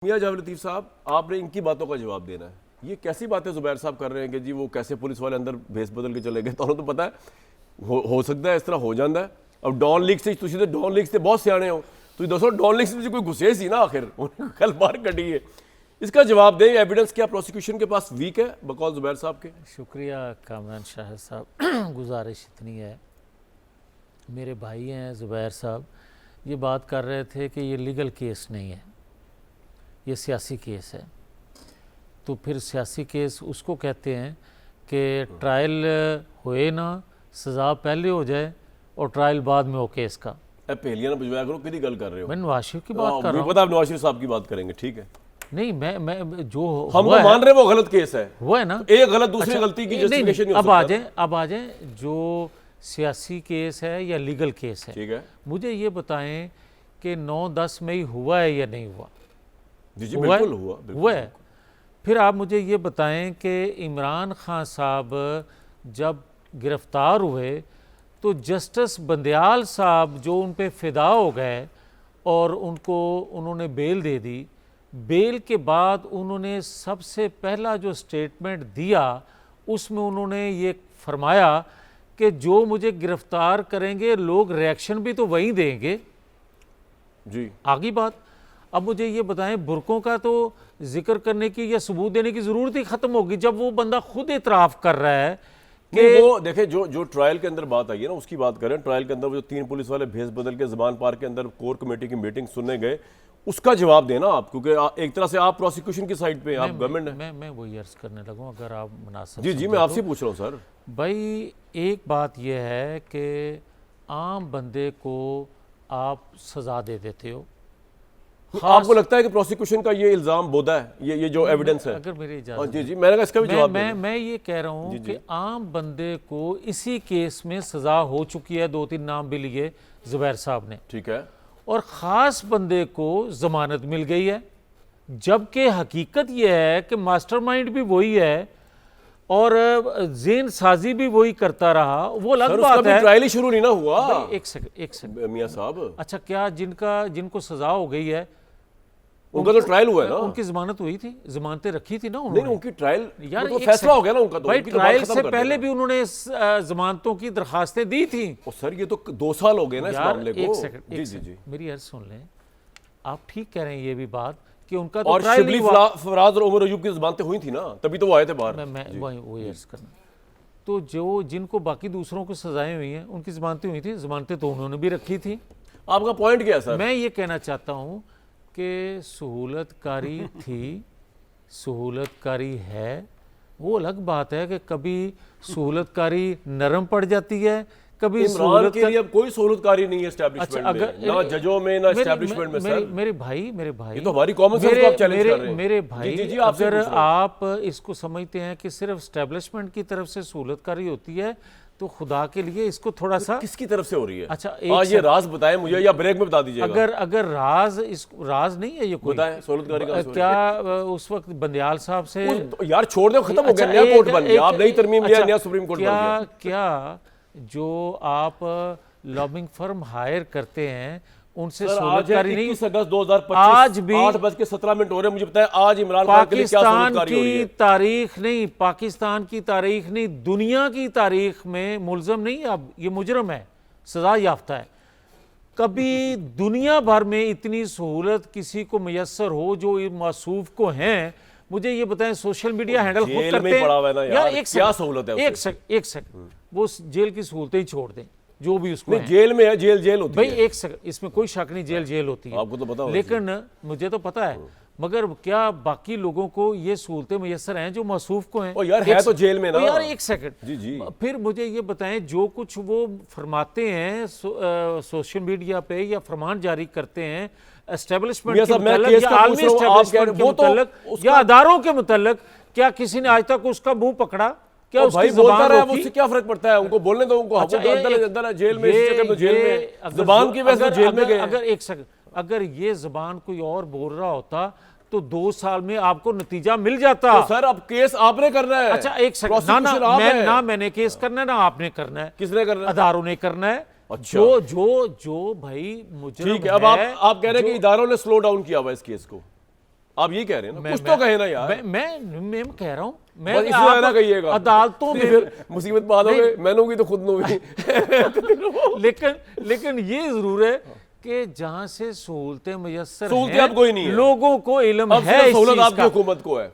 मियां जावेद लतीफ़ साहब, आपने इनकी बातों का जवाब देना है। ये कैसी बातें जुबैर साहब कर रहे हैं कि जी वो कैसे पुलिस वाले अंदर भेस बदल के चले गए। तो पता है हो सकता है इस तरह हो जाता है। अब डॉन लीग से तुम डॉन लीग से बहुत सियाने हो, तो दसो डॉन लीग से कोई घुसे सी ना आखिर कल बार कटी है। इसका जवाब दें। एविडेंस क्या प्रोसिक्यूशन के पास वीक है बकौल जुबैर साहब के? शुक्रिया कामरान शाह साहब। गुजारिश इतनी है, मेरे भाई हैं ज़ुबैर साहब, ये बात कर रहे थे कि ये लीगल केस नहीं है, ये सियासी केस है। तो फिर सियासी केस उसको कहते हैं कि ट्रायल होए ना, सज़ा पहले हो जाए और ट्रायल बाद में हो केस का। पहलियां ना बुझवाया करो, कितनी गल कर रहे हो? मैं नवाज शरीफ की बात कर रहा हूँ। पता आप नवाज शरीफ साहब की बात करेंगे, ठीक है। नहीं, मैं जो हम तो मान रहे वो गलत केस है, वो है ना, एक गलत दूसरी गलती की जस्टिफिकेशन नहीं हो सकता। अब आ जाए जो सियासी केस है या लीगल केस है, ठीक है। मुझे ये बताएं कि 9-10 मई हुआ है या नहीं हुआ? जी बिल्कुल हुआ है। फिर आप मुझे ये बताएं कि इमरान खान साहब जब गिरफ्तार हुए तो जस्टिस बंदयाल साहब जो उन पे फिदा हो गए और उन्होंने बेल दे दी। बेल के बाद उन्होंने सबसे पहला जो स्टेटमेंट दिया उसमें उन्होंने ये फरमाया कि जो मुझे गिरफ्तार करेंगे लोग रिएक्शन भी तो वही देंगे। जी आगे बात। अब मुझे ये बताएं, बुरकों का तो जिक्र करने की या सबूत देने की ज़रूरत ही ख़त्म होगी जब वो बंदा खुद इतराफ़ कर रहा है कि वो देखें जो ट्रायल के अंदर बात आई है ना उसकी बात करें। ट्रायल के अंदर वो जो 3 पुलिस वाले भेस बदल के ज़मान पार्क के अंदर कोर कमेटी की मीटिंग सुनने गए, उसका जवाब देना आप, क्योंकि एक तरह से आप प्रोसिक्यूशन की साइड पे, आप गवर्नमेंट है। मैं वही अर्ज करने लगूँ अगर आप मुनासिब। जी मैं आपसे पूछ रहा हूँ सर। भाई एक बात यह है कि आम बंदे को आप सज़ा दे देते हो। आपको लगता है कि प्रोसिक्यूशन का ये इल्ज़ाम बोधा है, ये जो एविडेंस है? अगर मेरी इजाज़त, जी मैंने कहा इसका भी जवाब मैं ये कह रहा हूँ कि आम बंदे को इसी केस में सज़ा हो चुकी है, 2-3 नाम भी लिए ज़ुबैर साहब ने, ठीक है, और ख़ास बंदे को ज़मानत मिल गई है। जबकि हकीकत यह है कि मास्टरमाइंड भी वही है और जेन साजी भी वही करता रहा। वो अलग बात है। ट्रायल ही शुरू नहीं ना हुआ। एक सेकंड मियां साहब, अच्छा, क्या जिनको सजा हो गई है उनका तो ट्रायल हुआ है ना? उनकी जमानत हुई थी, जमानतें रखी थी ना उन्होंने। नहीं, उनकी ट्रायल यार तो फैसला हो गया ना उनका। तो भाई ट्रायल से पहले भी उन्होंने जमानतों की दरखास्तें दी थी। सर ये तो 2 साल हो गए ना इस मामले को। एक सेकंड, मेरी अर्ज सुन लें। आप ठीक कह रहे हैं ये भी बात कि उनका तो और शिबली फराज और उमर अयूब की जमानतें हुई थी ना, तभी तो वो आए थे बाहर। मैं वही अर्ज करना। तो जिनको बाकी दूसरों को सजाएं हुई हैं उनकी जमानतें हुई थी, जमानतें तो उन्होंने भी रखी थी। आपका पॉइंट क्या है सर? मैं ये कहना चाहता हूँ कि सहूलतकारी थी, सहूलतकारी है। वो अलग बात है कि कभी सहूलतकारी नरम पड़ जाती है, कभी इमरान के लिए अब कोई सहूलतकारी नहीं है एस्टैब्लिशमेंट में, ना जजों में ना एस्टैब्लिशमेंट में। सर मेरे भाई ये तो हमारी कॉमन सेंस को आप चैलेंज कर रहे हैं। मेरे भाई, अगर आप इसको समझते हैं कि सिर्फ एस्टैब्लिशमेंट की तरफ से सहूलतकारी होती है तो खुदा के लिए इसको थोड़ा सा किसकी तरफ से हो रही है? अच्छा ये राज बताएं मुझे या ब्रेक में बता दीजिएगा। अगर राज नहीं है ये कोई, बताएं सहूलतकारी का क्या उस वक्त बंदयाल साहब से यार छोड़ दो, खत्म हो गया, नया कोर्ट बन गया, आप नई तरमीम लिया, नया सुप्रीम कोर्ट बन गया। क्या जो आप लॉबिंग फर्म हायर करते हैं उनसे सहूलतकारी नहीं? 21 अगस्त 2025 आज भी 8:17 हो रहे हैं। मुझे बताएं आज इमरान खान के लिए क्या सहूलतकारी हो रही है? पाकिस्तान की तारीख नहीं, दुनिया की तारीख में मुलजम नहीं, अब ये मुजरम है, सजा याफ्ता है। कभी दुनिया भर में इतनी सहूलत किसी को मैसर हो जो मासूफ को हैं? मुझे ये बताएं, सोशल मीडिया हैंडल खुद करते हैं यार, क्या सहूलत है? एक सेकंड, वो जेल की सहूलतें ही छोड़ दें जो भी उसको नहीं, जेल में है, जेल होती है है भाई। एक सेकंड, इसमें कोई शक नहीं, जेल होती है, आपको तो पता होगा। लेकिन मुझे तो पता है, मगर क्या बाकी लोगों को ये सहूलतें मैसर हैं जो मासूफ को हैं? यार है तो जेल में ना। यार एक सेकंड, जी फिर मुझे ये बताएं, जो कुछ वो फरमाते हैं सोशल मीडिया पे या फरमान जारी करते हैं एस्टेब्लिशमेंट के मुताल्लिक या आलमी एस्टेब्लिशमेंट के मुताल्लिक या अदारों के मुताल्लिक, क्या किसी ने आज तक उसका मुंह पकड़ा? क्या भाई बोलता रहा है, उससे क्या फर्क पड़ता है? उनको बोलने दो, उनको अच्छा, अंदर जेल में, तो जेल में जुबान की वजह से जेल में गए। अगर एक सेकंड, अगर ये जुबान कोई और बोल रहा होता तो 2 साल में आपको नतीजा मिल जाता। तो सर अब केस आपने करना है। अच्छा एक सेकंड, ना मैंने केस करना है ना आपने करना है। किसने करना है? अदारों ने करना है। अच्छा। जो भाई मुजरिम ठीक है, अब आप कह रहे हैं कि इदारों ने स्लो डाउन किया हुआ इस केस को। आप ये कह रहे हैं ना, कुछ तो कहे ना यार। मैं कह रहा हूँ, मैं बस इसलिए ना कहिएगा, अदालतों में फिर मुसीबत बाद हो गए, मैंने की तो खुद नहीं। लेकिन ये जरूर है कि जहां से सहूलतें मुयस्सर सहूलतें हैं, अब कोई नहीं है, लोगों को इल्म अब है, सिर्फ इस सहूलत चीज आपकी का। हुकूमत को है।